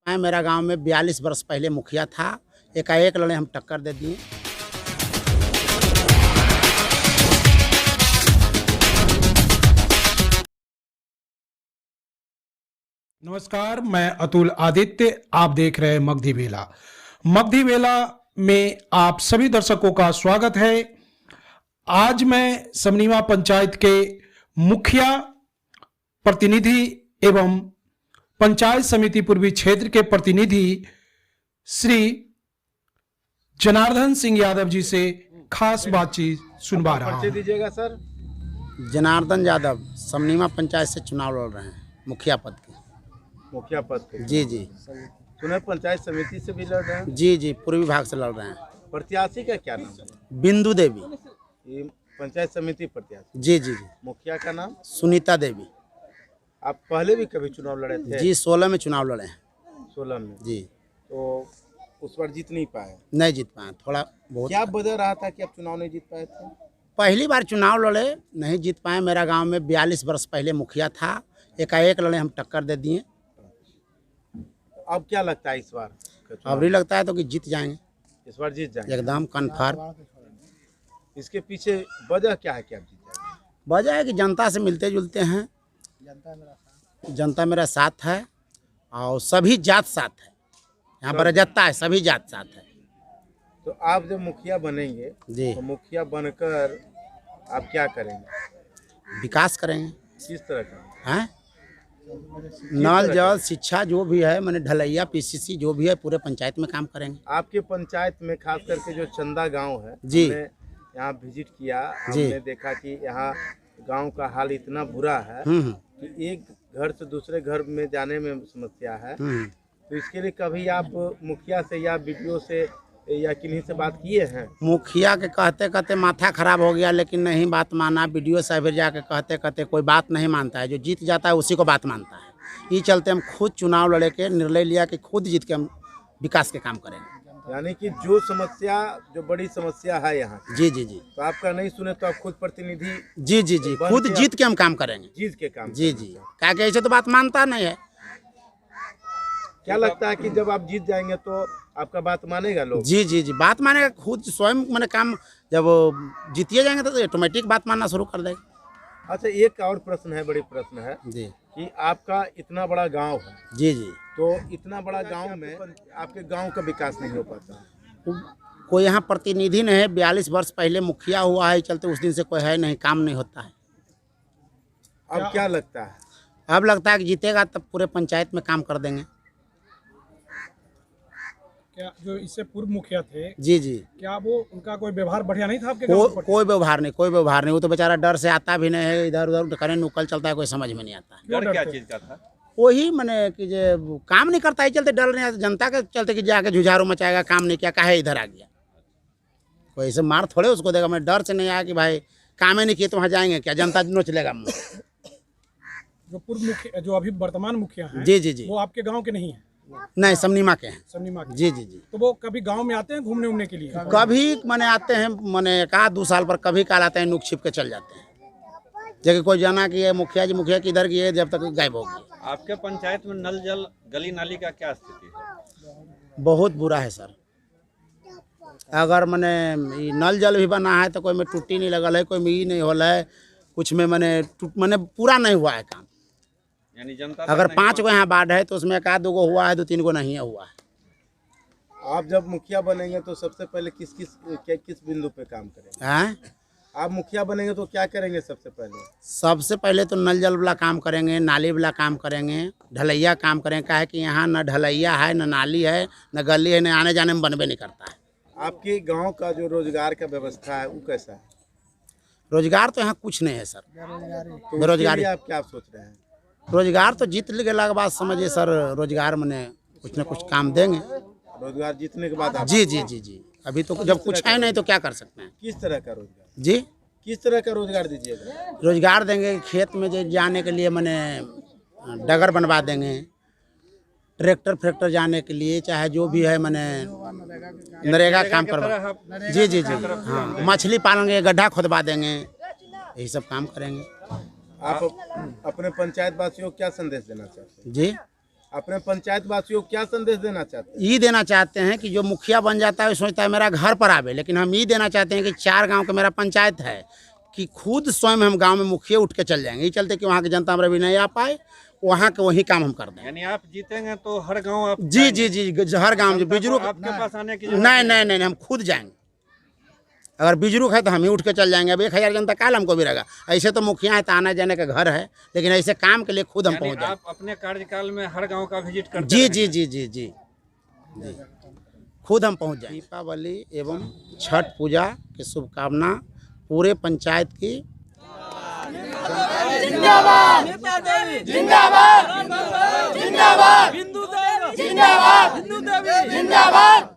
मैं मेरा गांव में 42 वर्ष पहले मुखिया था। एकाएक लड़े, हम टक्कर दे दिए। नमस्कार, मैं अतुल आदित्य। आप देख रहे हैं मगधी वेला। मगधी वेला में आप सभी दर्शकों का स्वागत है। आज मैं समनीवा पंचायत के मुखिया प्रतिनिधि एवं पंचायत समिति पूर्वी क्षेत्र के प्रतिनिधि श्री जनार्दन सिंह यादव जी से खास बातचीत सुनवा रहा हूं। दीजिएगा सर। जनार्दन यादव समनीवा पंचायत से चुनाव लड़ रहे हैं, मुखिया पद के। मुखिया पद पे जी जी सुने पंचायत समिति से भी लड़ रहे हैं। जी जी पूर्वी भाग से लड़ रहे हैं। प्रत्याशी का क्या नाम है? बिंदु देवी। ये पंचायत समिति प्रत्याशी। जी जी जी मुखिया का नाम? सुनीता देवी। आप पहले भी कभी चुनाव लड़े थे? जी 16 में चुनाव लड़े हैं। 16 में जी तो उस बार जीत नहीं पाए। नहीं जीत पाए, थोड़ा बहुत। क्या वजह रहा था कि आप चुनाव नहीं जीत पाए थे? पहली बार चुनाव लड़े, नहीं जीत पाए। मेरा गांव में 42 वर्ष पहले मुखिया था। एकाएक लड़े, हम टक्कर दे दिए। अब क्या लगता है इस बार का चुनाव? अब भी लगता है तो कि जीत जाएंगे, इस बार जीत जाएंगे एकदम कन्फर्म। इसके पीछे वजह क्या है कि आप जीत जाएंगे? वजह है कि जनता से मिलते जुलते हैं, जनता मेरा साथ है और सभी जात साथ है। यहाँ पर रजत्ता है, सभी जात साथ है। तो आप जब मुखिया बनेंगे जी तो मुखिया बनकर आप क्या करेंगे? विकास करेंगे। किस तरह का? हैं नल जल शिक्षा जो भी है, मैंने ढलैया पीसीसी जो भी है, पूरे पंचायत में काम करेंगे। आपके पंचायत में खास करके जो चंदा गांव है, जी। हमने यहाँ विजिट किया। जी। हमने देखा कि यहाँ गांव का हाल इतना बुरा है कि एक घर से दूसरे घर में जाने में समस्या है। तो इसके लिए कभी आप मुखिया से या बीडीओ से या किन्हीं से बात किए हैं? मुखिया के कहते कहते माथा खराब हो गया, लेकिन नहीं बात माना। बीडीओ साहब जाके कहते कहते कोई बात नहीं मानता है। जो जीत जाता है उसी को बात मानता है। ये चलते हम खुद चुनाव लड़े के निर्णय लिया कि खुद जीत के हम विकास के काम करेंगे। यानी कि जो समस्या, जो बड़ी समस्या है यहाँ की, जी जी जी तो आपका नहीं सुने तो आप खुद प्रतिनिधि जी जी जी खुद जीत के हम काम करेंगे। जीत के काम जी जी क्या कि ऐसे तो बात मानता नहीं है। क्या लगता है कि जब आप जीत जाएंगे तो आपका बात मानेगा लोग? जी जी जी बात मानेगा, खुद स्वयं मैंने काम जब जीतिए जाएंगे तो ऑटोमेटिक बात मानना शुरू कर देगा। अच्छा, एक और प्रश्न है, बड़ी प्रश्न है जी कि आपका इतना बड़ा गांव है, जी जी तो इतना बड़ा गांव में आपके गांव का विकास नहीं हो पाता। कोई यहाँ प्रतिनिधि नहीं है। 42 वर्ष पहले मुखिया हुआ है, चलते उस दिन से कोई है नहीं, काम नहीं होता है। अब क्या लगता है? अब लगता है कि जीतेगा तब पूरे पंचायत में काम कर देंगे। क्या जो इससे पूर्व मुखिया थे, जी जी क्या वो उनका कोई व्यवहार बढ़िया नहीं था आपके गांव के प्रति? कोई व्यवहार नहीं, कोई व्यवहार नहीं। वो तो बेचारा डर से आता भी नहीं है, इधर उधर करें नुकल चलता है, कोई समझ में नहीं आता। क्यों क्या डरते? चीज का था? वही मैंने कि जो काम नहीं करता है, चलते डर नहीं आता जनता के चलते कि जाके जुझारू मचाएगा, काम नहीं किया, काहे इधर आ गया। कोई ऐसे मार थोड़े उसको देगा। मैं डर से नहीं आया कि भाई काम ही नहीं किए तो वहाँ जाएंगे क्या, जनता नोच लेगा मुँह। जो पूर्व मुखिया, जो अभी वर्तमान मुखिया हैं, जी जी जी वो आपके गांव के नहीं है? नहीं, समनीमा के हैं। समनीमा के। जी जी जी तो वो कभी गांव में आते हैं घूमने उमने के लिए? कभी मैंने आते हैं, मैंने 1-2 साल पर कभी काल आते हैं, नुक छिप के चल जाते हैं। जगह कोई जाना कि ये मुखिया जी मुखिया किधर गए, जब तक गायब हो गए। आपके पंचायत में नल जल गली नाली का क्या स्थिति है? बहुत बुरा है सर। अगर मैंने नल जल भी बना है तो कोई में टूटी नहीं लगल है, कोई में ई नहीं होल है, कुछ में मैंने पूरा नहीं हुआ है काम। यानी जनता अगर तक 5 गो यहाँ वार्ड है तो उसमें 1-2 गो हुआ है, 2-3 गो नहीं हुआ है। आप जब मुखिया बनेंगे तो सबसे पहले किस बिंदु पे काम करेंगे? हैं? आप मुखिया बनेंगे तो क्या करेंगे सबसे पहले? सबसे पहले तो नल जल वाला काम करेंगे, नाली वाला काम करेंगे, ढलैया काम करेंगे। क्या है कि यहाँ न ढलैया है, न नाली है, न गली है, न आने जाने में बनबे नहीं करता है। आपके गांव का जो रोजगार का व्यवस्था है वो कैसा है? रोजगार तो यहाँ कुछ नहीं है सर, तो बेरोजगारी। उसके लिए आप क्या सोच रहे हैं? रोजगार तो जीत गेला के बाद समझिए सर, रोजगार मैंने कुछ न कुछ काम देंगे। रोजगार जीतने के बाद आप जी जी जी जी अभी तो जब कुछ है नहीं तो क्या कर सकते हैं। किस तरह का रोजगार, जी किस तरह का रोजगार दीजिएगा? रोजगार देंगे, खेत में जाने के लिए मैंने डगर बनवा देंगे, ट्रैक्टर फ्रैक्टर जाने के लिए, चाहे जो भी है मैंने नरेगा काम करवा। जी जी जी हाँ, मछली पालेंगे, गड्ढा खोदवा देंगे, यही सब काम करेंगे। आप अपने पंचायत वासियों को क्या संदेश देना चाहते हैं? जी अपने पंचायत वासियों को क्या संदेश देना चाहते हैं? ये देना चाहते हैं कि जो मुखिया बन जाता है वो सोचता है मेरा घर पर आवे, लेकिन हम ये देना चाहते हैं कि 4 गांव का मेरा पंचायत है कि खुद स्वयं हम गांव में मुखिया उठ के चल जाएंगे। ये चलते कि वहाँ की जनता हमारे भी नहीं आ पाए, वहाँ के वही काम हम कर दें। यानी आप जीतेंगे तो हर गांव आप जी जी जी, हर गांव में बिजरू आपके पास आने की नहीं नहीं नहीं, हम खुद जाएंगे। अगर बिजरुक है तो हम ही उठ के चल जाएंगे। अब 1000 जनता काल हमको भी रहेगा। ऐसे तो मुखिया है तो आने जाने का घर है, लेकिन ऐसे काम के लिए खुद हम पहुँच जाएंगे। आप अपने कार्यकाल में हर गांव का विजिट करते जी रहेंगे? जी जी जी जी जी, खुद हम पहुँच जाएंगे। दीपावली एवं छठ पूजा की शुभकामना पूरे पंचायत की। जिंदाबाद जिंदाबाद जिंदाबाद हिंदू देवी जिंदाबाद हिंदू देवी जिंदाबाद।